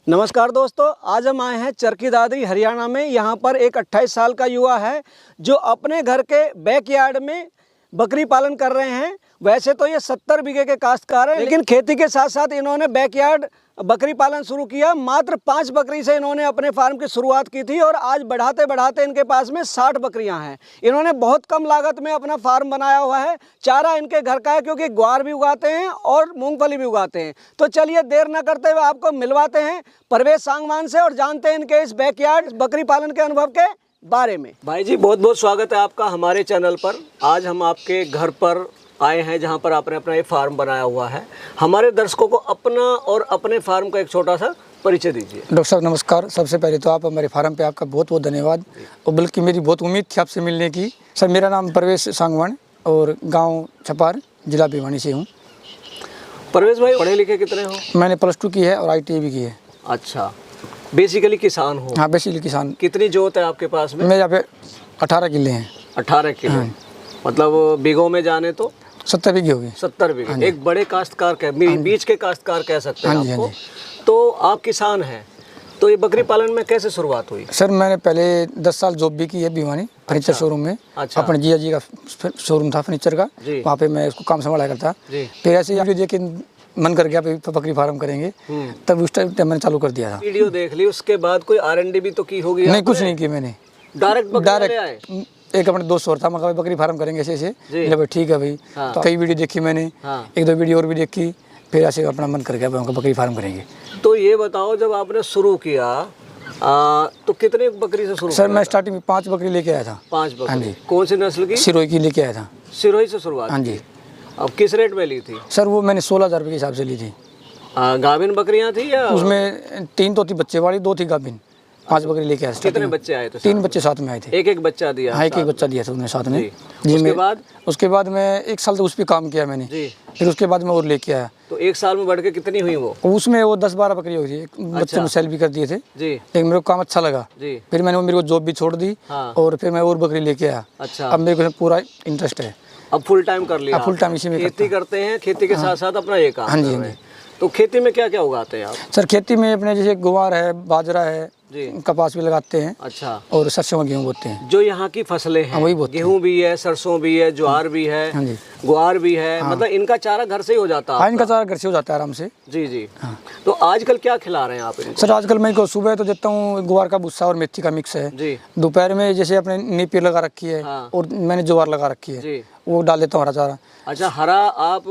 नमस्कार दोस्तों, आज हम आए हैं चरखी दादरी हरियाणा में। यहाँ पर एक 28 साल का युवा है जो अपने घर के बैकयार्ड में बकरी पालन कर रहे हैं। वैसे तो ये 70 बीघे के काश्तकार हैं, लेकिन खेती के साथ साथ इन्होंने बैकयार्ड बकरी पालन शुरू किया। मात्र 5 बकरी से इन्होंने अपने फार्म की शुरुआत की थी और आज बढ़ाते बढ़ाते इनके पास में 60 बकरियां हैं। इन्होंने बहुत कम लागत में अपना फार्म बनाया हुआ है। चारा इनके घर का है क्योंकि ग्वार भी उगाते हैं और मूंगफली भी उगाते हैं। तो चलिए देर न करते हुए आपको मिलवाते हैं परवेश सांगवान से और जानते हैं इनके इस बैकयार्ड बकरी पालन के अनुभव के बारे में। भाई जी, बहुत बहुत स्वागत है आपका हमारे चैनल पर। आज हम आपके घर पर आए हैं जहां पर आपने अपना ये फार्म बनाया हुआ है। हमारे दर्शकों को अपना और अपने फार्म का एक छोटा सा परिचय दीजिए। डॉक्टर साहब नमस्कार। सबसे पहले तो आप हमारे फार्म पे आपका बहुत बहुत धन्यवाद, और बल्कि मेरी बहुत उम्मीद थी आपसे मिलने की। सर, मेरा नाम परवेश सांगवान और गांव छपार, जिला भिवानी से हूँ। परवेश भाई, पढ़े लिखे कितने हो? मैंने +2 की है और ITI भी की है। अच्छा, बेसिकली किसान हो? हाँ, बेसिकली किसान। कितनी जोत है आपके पास में? मेरे यहाँ पे 18 किले हैं। 18 किलो? मतलब बीघों में जाने तो 70 बीघे हो गए। 70 बीघे। एक बड़े काश्तकार बीच के काश्तकार कह सकते हैं आपको। तो आप किसान हैं, तो ये बकरी पालन में कैसे शुरुआत हुई? सर, मैंने पहले 10 साल जॉब भी की है भिवानी फर्नीचर शोरूम में। अच्छा। अपने जिया जी का शोरूम था फर्नीचर का, वहाँ पे मैं उसको काम संभाला करता। फिर ऐसे वीडियो देख के मन कर गया बकरी फार्म करेंगे, तब उस टाइम मैंने चालू कर दिया था। वीडियो देख ली, उसके बाद कोई R&D भी तो की होगी? नहीं, कुछ नहीं की मैंने। डायरेक्ट एक अपने दोस्त और था, मैं बकरी फार्म करेंगे ऐसे ऐसे। भाई ठीक है भाई। तो कई वीडियो देखी मैंने, 1-2 वीडियो और भी देखी, फिर ऐसे अपना मन कर गया बकरी फार्म करेंगे। तो ये बताओ, जब आपने शुरू किया तो कितने बकरी से शुरू? सर, मैं स्टार्टिंग में 5 बकरी लेके आया था। 5 बकरी? हाँ जी। कौन सी नस्ल की? सिरोही की लेके आया था। सिरोही से शुरुआत? हाँ जी। अब किस रेट में ली थी? सर, वो मैंने 16,000 रुपये के हिसाब से ली थी। गाभिन बकरियां थी या? उसमें 3 तो थी बच्चे वाली, 2 थी गाभिन। 5 बकरी लेके आया। कितने बच्चे आए थे? 3 बच्चे साथ में आए थे। एक बच्चा दिया? हाँ, एक बच्चा दिया था उन्हें साथ में। उसके बाद मैं 1 साल तक उस पर काम किया मैंने। फिर उसके बाद मैं और लेके आया। तो 1 साल में बढ़ के कितनी हुई वो? उसमें वो 10-12 बकरी हुई थी। बच्चे को सेल भी कर दिए थे, लेकिन मेरे को काम अच्छा लगा। फिर मैंने मेरे को जॉब भी छोड़ दी और फिर मैं और बकरी लेके आया। अच्छा। अब मेरे को पूरा इंटरेस्ट है। अब फुल टाइम कर लिया? फुल टाइम इसी में खेती करते हैं, खेती के साथ साथ अपना ये काम। हाँ जी, हाँ जी। तो खेती में क्या क्या उगाते हैं आप? सर, खेती में अपने जैसे गुवार है, बाजरा है, कपास भी लगाते हैं। अच्छा। और सरसों गेहूँ बोते हैं। जो यहाँ की फसलें हैं, वही बोते हैं। गेहूँ भी है, सरसों भी है, ज्वार भी है, ग्वार भी है। मतलब इनका चारा घर से ही हो जाता है? हाँ, इनका चारा घर से हो जाता है आराम से। जी जी। तो आजकल क्या खिला रहे हैं आप इनको? सर, आजकल मैं सुबह तो देता हूँ ग्वार का भुस्सा और मेथी का मिक्स है जी। दोपहर में जैसे अपने नेपियर लगा रखी है और मैंने ज्वार लगा रखी है जी, वो डाल देता हूँ हरा चारा। अच्छा, हरा आप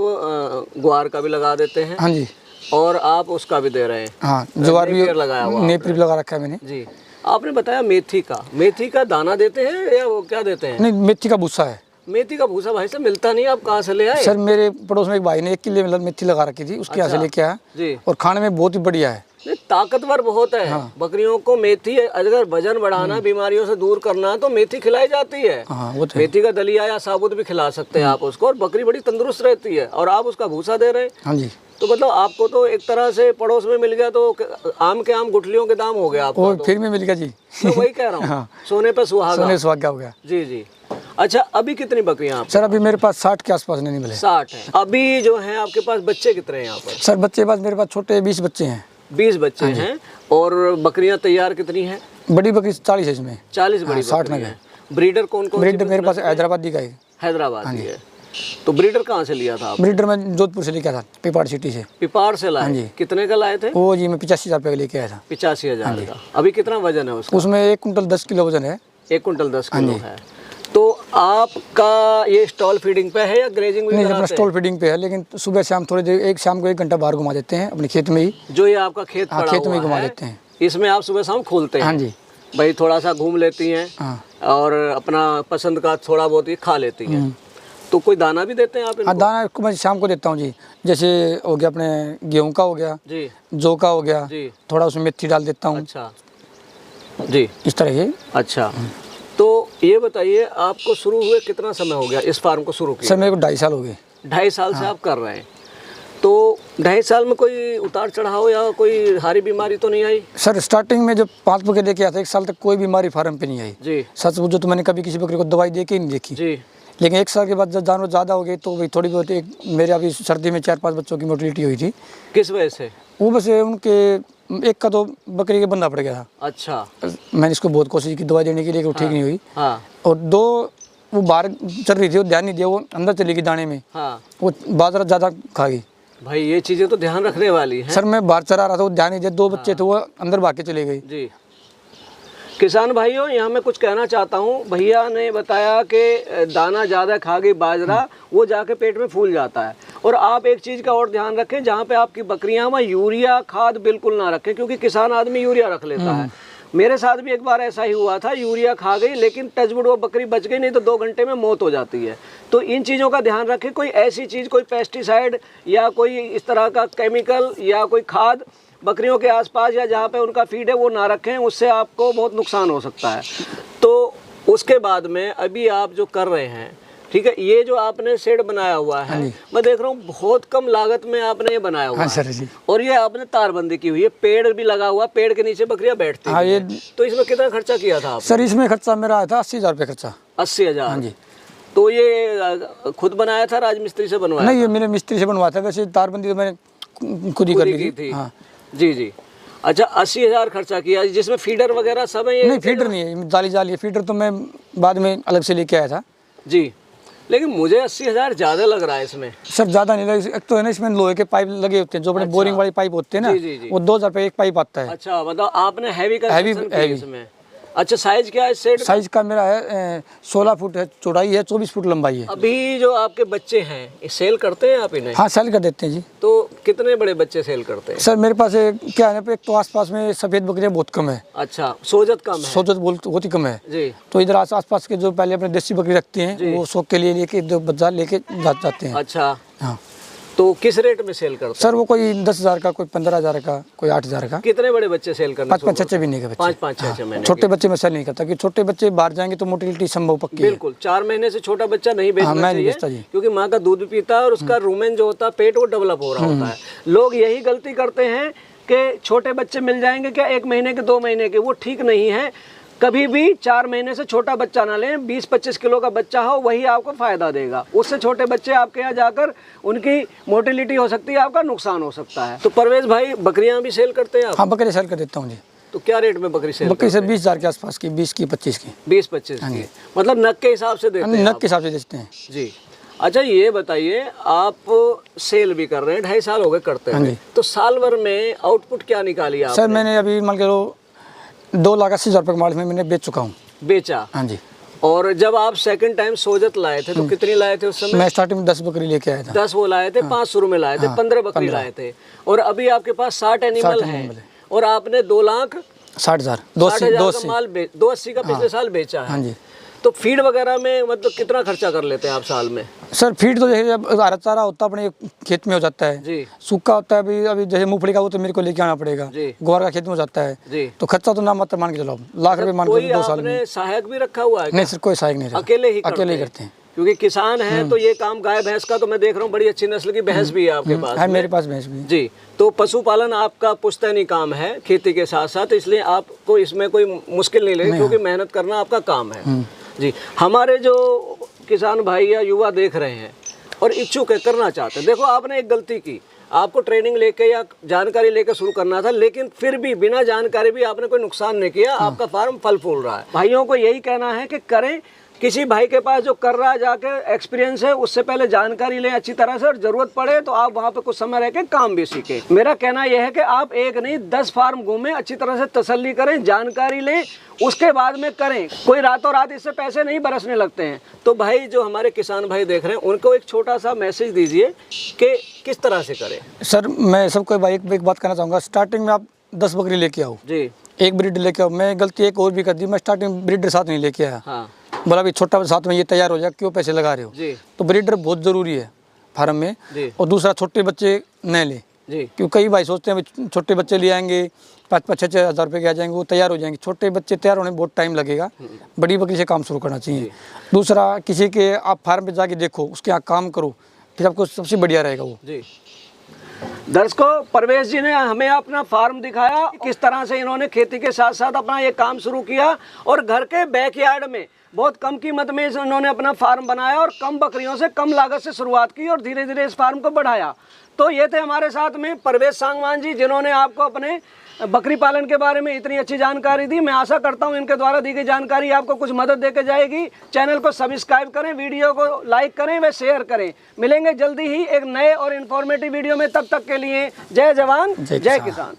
ग्वार का भी लगा देते हैं? हाँ जी। और आप उसका भी दे रहे हैं? हाँ, ज्वार भी लगाया हुआ, नेपियर लगा रखा है मैंने जी। आपने बताया मेथी का दाना देते हैं या वो क्या देते हैं? नहीं, मेथी का भूसा है। मेथी का भूसा भाई साहब मिलता नहीं, आप कहाँ से ले आए? सर, मेरे पड़ोस में एक भाई ने 1 किलो मतलब मेथी लगा रखी थी, उसके यहाँ से लेके आया जी। और खाने में बहुत ही बढ़िया है। ताकतवर बहुत है। हाँ। बकरियों को मेथी, अगर वजन बढ़ाना, बीमारियों से दूर करना तो मेथी खिलाई जाती है। हाँ, वो तो मेथी का दलिया या साबुत भी खिला सकते हैं आप उसको, और बकरी बड़ी तंदुरुस्त रहती है। और आप उसका भूसा दे रहे हैं? हाँ जी। तो मतलब आपको तो एक तरह से पड़ोस में मिल गया, तो आम के आम गुठलियों के दाम हो गया आपको। तो फिर में मिल गया जी। तो वही कह रहा हूँ। हाँ। सोने पे सुहागा हो गया। जी जी। अच्छा, अभी कितनी बकरियां आप? सर, अभी मेरे पास 60 के आसपास नहीं मिले। 60 है। अभी जो है आपके पास बच्चे कितने हैं यहाँ पर? सर, बच्चे पास मेरे पास छोटे 20 बच्चे हैं। 20 बच्चे हैं। और बकरियां तैयार कितनी हैं? बड़ी बकरी 40 है इसमें। 40 बड़ी? 60 नग है। ब्रीडर कौन कौन? ब्रीडर मेरे पास हैदराबादी का है। हैदराबादी है। तो ब्रीडर कहाँ से लिया था आप? ब्रीडर मैं जोधपुर से लेके आया था, पिपाड़ सिटी से। पिपाड़ से लाए? हाँ जी। कितने का लाए थे? वो जी मैं 85,000 रुपये का लेके आया था। 85,000 का। अभी कितना वजन है उसका? उसमें 1 कुंटल 10 किलो वजन है। 1 कुंटल 10 किलो है। तो आपका ये स्टॉल फीडिंग पे है या ग्रेजिंग? नहीं, अपना स्टॉल फीडिंग पे है, लेकिन सुबह शाम थोड़ी देर, शाम को 1 घंटा बाहर घुमा देते हैं अपने खेत में ही। जो ये आपका खेत पड़ा खेत में ही हुआ घुमा है, देते हैं। इसमें आप सुबह शाम खोलते हैं? हाँ जी। भाई थोड़ा सा घूम लेती हैं। हाँ। और अपना पसंद का थोड़ा बहुत ही खा लेती हैं। तो कोई दाना भी देते हैं आप इनको? हाँ, दाना मैं शाम को देता हूँ जी। जैसे हो गया अपने गेहूँ का हो गया जी, जौ का हो गया जी, थोड़ा उसमें मेथी डाल देता हूँ। अच्छा जी, इस तरह ये। अच्छा, तो ये बताइए, आपको शुरू हुए कितना समय हो गया इस फार्म को शुरू किया? सर, मेरे को 2.5 साल हो गए। 2.5 साल से आप कर रहे हैं। तो 2.5 साल में कोई उतार चढ़ाव या कोई हारी बीमारी तो नहीं आई? सर, स्टार्टिंग में जब 5 बकरे लेके आया था, 1 साल तक कोई बीमारी फार्म पे नहीं आई जी। सच पूछो तो मैंने कभी किसी बकरी को दवाई दे के ही नहीं देखी जी। लेकिन 1 साल के बाद जब जानवर ज़्यादा हो गए तो भाई थोड़ी बहुत मेरे अभी सर्दी में 4-5 बच्चों की मोटिलिटी हुई थी। किस वजह से? वो बस उनके एक का तो बकरी के बंदा पड़ गया था। अच्छा। मैंने इसको बहुत कोशिश की दवा देने की, लेकिन वो ठीक नहीं हुई। हाँ। और 2 वो बाहर चल रही थी, वो ध्यान नहीं दिया, वो अंदर चली गई दाने में। हाँ। वो बाजरा ज़्यादा खा गई। भाई ये चीजें तो ध्यान रखने वाली हैं। सर मैं बाहर चला रहा था, वो ध्यान नहीं दिया, 2 बच्चे थे, वो अंदर भाग के चले गए। जी। किसान भाइयों, यहाँ मैं कुछ कहना चाहता हूँ। भैया ने बताया कि दाना ज़्यादा खा गई बाजरा, वो जाके पेट में फूल जाता है। और आप एक चीज़ का और ध्यान रखें, जहाँ पे आपकी बकरियाँ, वहाँ यूरिया खाद बिल्कुल ना रखें, क्योंकि किसान आदमी यूरिया रख लेता है। मेरे साथ भी एक बार ऐसा ही हुआ था, यूरिया खा गई, लेकिन टचवुड वो बकरी बच गई, नहीं तो 2 घंटे में मौत हो जाती है। तो इन चीज़ों का ध्यान रखें। कोई ऐसी चीज़, कोई पेस्टिसाइड या कोई इस तरह का केमिकल या कोई खाद बकरियों के आसपास या जहाँ पे उनका फीड है वो ना रखें, उससे आपको बहुत नुकसान हो सकता है। तो उसके बाद में अभी आप जो कर रहे हैं, ठीक है, ये जो आपने शेड बनाया हुआ है, मैं देख रहा हूँ बहुत कम लागत में आपने ये बनाया हुआ है। सर जी। और ये आपने तारबंदी की हुई है, पेड़ भी लगा हुआ, पेड़ के नीचे बकरियां बैठती हैं। ये तो इसमें कितना खर्चा किया था आपने? सर इसमें खर्चा मेरा आया था 80,000 रुपये खर्चा। 80,000। हाँ जी। तो ये खुद बनाया था, राजमिस्त्री से बनवाया? नहीं, ये मेरे मिस्त्री से बनवाया था। वैसे तारबंदी तो मैंने खुद ही कर ली थी। हाँ जी जी। अच्छा, 80,000 खर्चा किया, जिसमें फीडर वगैरह सब है? ये नहीं, फीडर नहीं है, जाली है। फीडर तो मैं बाद में अलग से लेके आया था। जी। लेकिन मुझे 80,000 ज़्यादा लग रहा है इसमें। सर ज़्यादा नहीं लगे, एक तो है ना इसमें लोहे के पाइप लगे होते हैं, जो अपने बोरिंग वाली पाइप होते हैं ना, वो 2,000 रुपये एक पाइप आता है। अच्छा, मतलब आपने हैवी इसमें। अच्छा, साइज क्या है सेट? साइज का मेरा है 16 फुट है चौड़ाई है, 24 फुट लंबाई है। अभी जो आपके बच्चे हैं, ये सेल करते हैं आप इन्हें? हाँ, सेल कर देते हैं जी। तो कितने बड़े बच्चे सेल करते हैं? सर मेरे पास क्या है, एक तो आसपास में सफ़ेद बकरियाँ बहुत कम है। अच्छा, सोजत कम है? सोजत बहुत ही कम है जी। तो इधर आसपास के जो पहले अपने देसी बकरी रखते हैं, वो शौक के लिए लेके बाजार लेके जाते हैं। अच्छा। हाँ। तो किस रेट में सेल करते हैं? सर वो कोई 10,000 का, कोई 15,000 का, कोई 8,000 का। कितने बड़े बच्चे सेल करना? 5-5 6 महीने के बच्चे। 5-5 6 महीने। छोटे बच्चे में सेल नहीं करता, क्योंकि छोटे बच्चे बाहर जाएंगे तो मोटिलिटी संभव पक्की है। बिल्कुल, 4 महीने से छोटा बच्चा नहीं बेचना चाहिए, क्योंकि माँ का दूध पीता है और उसका रूमेन जो होता है, पेट, वो डेवलप हो रहा होता है। लोग यही गलती करते हैं कि छोटे बच्चे मिल जाएंगे क्या 1 महीने के, 2 महीने के, वो ठीक नहीं है। कभी भी 4 महीने से छोटा बच्चा ना लें। 20-25 किलो का बच्चा हो, वही आपको फायदा देगा। उससे छोटे बच्चे आपके यहाँ जाकर उनकी मोटिलिटी हो सकती है, आपका नुकसान हो सकता है। तो परवेज भाई, बकरियां भी सेल करते हैं आप? हाँ, बकरी सेल कर देता हूँ जी। तो क्या रेट में बकरी सेल? बकरी से 20,000 के आसपास की, 20 की, 25 की। 20-25 की, मतलब नग के हिसाब से देते हैं? नग के हिसाब से देते हैं जी। अच्छा, ये बताइए, आप सेल भी कर रहे हैं, 2.5 साल हो गए करते हैं, तो साल भर में आउटपुट क्या निकाली आपने? सर मैंने अभी मान के 2,80,000 रुपये के माल में मैंने बेच चुका हूँ। बेचा? हाँ जी। और जब आप सेकंड टाइम सोजत लाए थे तो कितनी लाए थे उस समय? मैं स्टार्टिंग में 10 बकरी लेके आया था। 10 वो लाए थे, 5 शुरू में लाए थे, 15 बकरी लाए थे। और अभी आपके पास 60 एनिमल हैं और आपने 2,60,000 का माल 280 का पिछले साल बेचा है। हाँ जी। तो फीड वगैरह में मतलब कितना खर्चा कर लेते हैं आप साल में? सर फीड तो जैसे जब हरा चारा होता है अपने खेत में हो जाता है जी। सूखा होता है, अभी जैसे मूंगफली का वो तो मेरे को लेके आना पड़ेगा जी। ग्वार का खेत में हो जाता है जी। तो खर्चा तो ना मत मान के चलो लाख रुपए मान के 2 साल में। सहायक भी रखा हुआ है? नहीं सर, कोई सहायक नहीं, अकेले ही करते हैं। क्योंकि किसान है तो ये काम गाय भैंस का, तो मैं देख रहा हूँ बड़ी अच्छी नस्ल की भैंस भी है आपके पास? है, मेरे पास भैंस भी है। जी। तो पशुपालन आपका पुश्तैनी काम है खेती के साथ साथ, इसलिए आपको इसमें कोई मुश्किल नहीं लगी, क्योंकि मेहनत करना आपका काम है। जी। हमारे जो किसान भाई या युवा देख रहे हैं और इच्छुक है, करना चाहते हैं, देखो आपने एक गलती की, आपको ट्रेनिंग लेके या जानकारी लेकर शुरू करना था, लेकिन फिर भी बिना जानकारी भी आपने कोई नुकसान नहीं किया, आपका फार्म फल फूल रहा है। भाइयों को यही कहना है कि करें। किसी भाई के पास जो कर रहा है, जाके एक्सपीरियंस है, उससे पहले जानकारी लें अच्छी तरह से, और जरूरत पड़े तो आप वहाँ पे कुछ समय रह के काम भी सीखें। मेरा कहना यह है कि आप एक नहीं 10 फार्म घूमें, अच्छी तरह से तसल्ली करें, जानकारी लें, उसके बाद में करें। कोई रातों रात इससे पैसे नहीं बरसने लगते हैं। तो भाई जो हमारे किसान भाई देख रहे हैं, उनको एक छोटा सा मैसेज दीजिए कि किस तरह से करें। सर मैं सबको भाई एक बात कहना चाहूँगा, स्टार्टिंग में आप 10 बकरी लेके आओ जी, एक ब्रीडर लेके आओ। मैं गलती एक और भी कर दी, मैं स्टार्टिंग ब्रीडर साथ नहीं लेके आया। हाँ। बोला भी छोटा साथ में ये तैयार हो जाए, क्यों पैसे लगा रहे हो जी। तो ब्रीडर बहुत ज़रूरी है फार्म में जी। और दूसरा छोटे बच्चे न लें जी, क्योंकि कई भाई सोचते हैं छोटे बच्चे ले आएंगे 5-6 हज़ार रुपये के आ जाएंगे, वो तैयार हो जाएंगे। छोटे बच्चे तैयार होने में बहुत टाइम लगेगा, बड़ी बकरी से काम शुरू करना चाहिए। दूसरा किसी के आप फार्म पे जाके देखो, उसके यहाँ काम करो, फिर आपको सबसे बढ़िया रहेगा वो जी। दर्शकों, परवेश जी ने हमें अपना फार्म दिखाया, किस तरह से इन्होंने खेती के साथ साथ अपना ये काम शुरू किया और घर के बैकयार्ड में बहुत कम कीमत में इन्होंने अपना फार्म बनाया और कम बकरियों से कम लागत से शुरुआत की और धीरे धीरे इस फार्म को बढ़ाया। तो ये थे हमारे साथ में परवेश सांगवान जी, जिन्होंने आपको अपने बकरी पालन के बारे में इतनी अच्छी जानकारी दी। मैं आशा करता हूँ इनके द्वारा दी गई जानकारी आपको कुछ मदद देके जाएगी। चैनल को सब्सक्राइब करें, वीडियो को लाइक करें व शेयर करें। मिलेंगे जल्दी ही एक नए और इन्फॉर्मेटिव वीडियो में, तब तक के लिए जय जवान जय किसान।